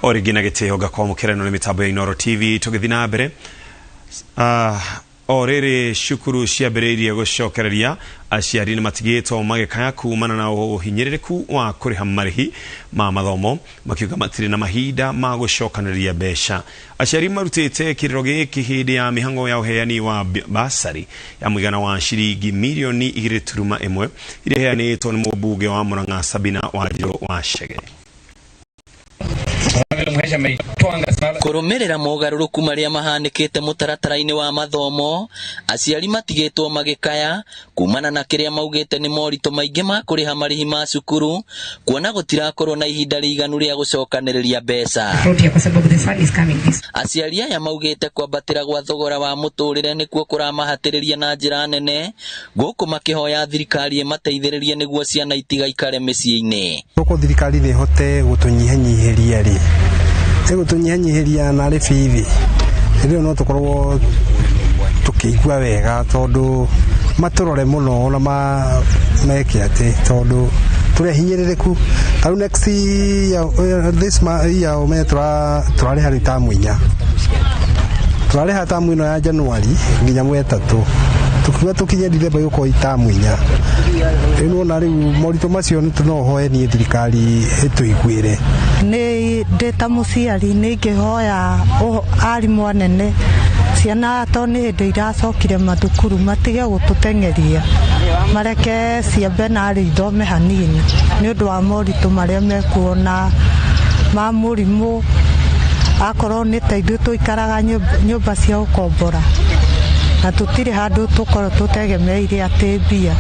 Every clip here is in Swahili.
Origina giteo gakwamukira no mitambo ya Inooro TV tugithina mbere orere shukuru ciambiriirie gucokereria aciari ni matigitwo magikaya kumana na uhinyirereku wa kuriha marihi ma mathomo makiuga matiri na mahinda ma gucokaniriria besha. Aciari marutite kiriro giki hindi ya mihango ya uheani wa basari ya mwigana wa shiringi milioni 2.1 ire heanitwo ni mubunge wa Murang'a Sabina wa Chege. Kurumirira mogaruruku maria mahanikite mutaratara-ini wa mathomo, aciari matigitwo magikaya kumana na kiria maugite ni morito maingi ma kuriha marihi ma cukuru kuona gutirakorwo na ihinda riganu ria gucokaniriria mbeca. Aciari aya maugite kwambatira gwa thogora wa muturire nikuo kuramahatiriria na njira nene guku makihoya thirikari imateithiririe niguo ciana itigaikare micii-ini. Guku thirikari ni hote gutunyihanyihiria ri gutunyihanyihiria na ri bithi rio no tukorwo tukigwa wega tondu maturore muno na meke ati tondu turehinyirireku tau next year this year metra turare hari tamuinya turare hatamu ino ya Januari nginya mwetatu tukiwa tukinye December yuko itamuinya ino na riu morito macio nitunohoe ni thirikari ituigwire ni ndeta muciari ni ngihoya arimu anene ciana to ni hindi iracokire mathukuru matige gututengeria mareke ciambe na ari ithome hanini ni undu wa morito maria mekuona ma murimu akorwo ni taithu tuikaraga nyumba cia ukombora na tutire handu tukorwo tutegemeire ati mbia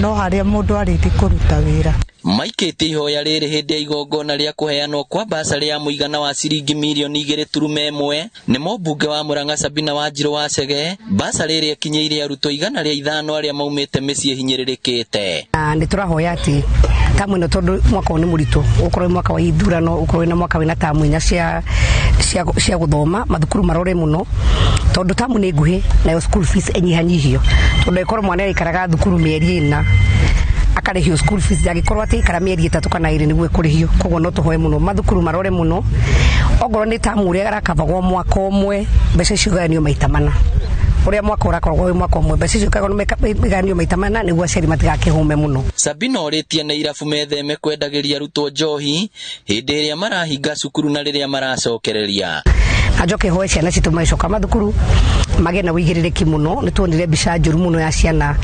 no haria mundu arithi kuruta wira. Maikite ihoya riri hindi ya igongona ria kuheanwo kwa basari ya muigana wa ciringi milioni 2.1 ni mubunge wa Murang'a Sabina wa Chege. Basari iri ikinyeire arutwo 105 aria maumite micii hinyiririkite. Ni turahoya ati tamu ino tondu mwaka ni muritu ukorwo mwaka wa ithurano ukorwo na mwaka wina tamu inya cia guthoma mathukuru marore muno tondu tamu ni nguhi na school fees enyihanyihio tondu ikorwo mwana ikaraga thukuru mieri 4 akarehio school fees yagikorwo ati ikara mieri 3 kana 2 niguo kurehio koguo no tuhoe muno mathukuru marore muno ogoro ni tamu ria arakavagwo mwaka umwe mbeca ciuganio maita mana uria mwaka urakorwo mwaka umwe mbeca ciuganio meganio maita mana niguo aciari matigakihume muno. Sabina oritie na irabu metheme kwendagiria arutwo njohi hindi iria marahinga cukuru na riria maracokereria. Ajoke hoe ciana citu macoka mathukuru magena wigiririki muno ni tuonire mbica njuru muno ya ciana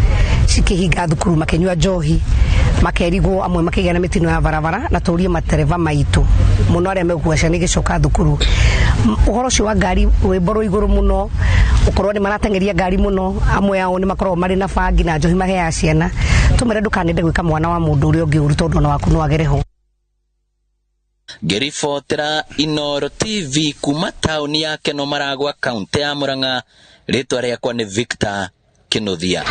cikihinga thukuru makenywa njohi makerigwo amwe makigana mitino ya barabara na turie matereva maitu muno aria megukua ciana igicoka thukuru. Uhoro cio wa ngari wiboro iguru muno ukorwo ni maratengeria ngari muno amwe yao ni makorwo mari na bangi na njohi mahe ciana tumere ndukanende gwika mwana wa mundu uria ungi uru tondu na waku no agereho. Gerifotera Inooro TV kuma tauni ya Keno Maragwa kaunti ya Murang'a. Ritwa riakwa ni Victor Kinuthia.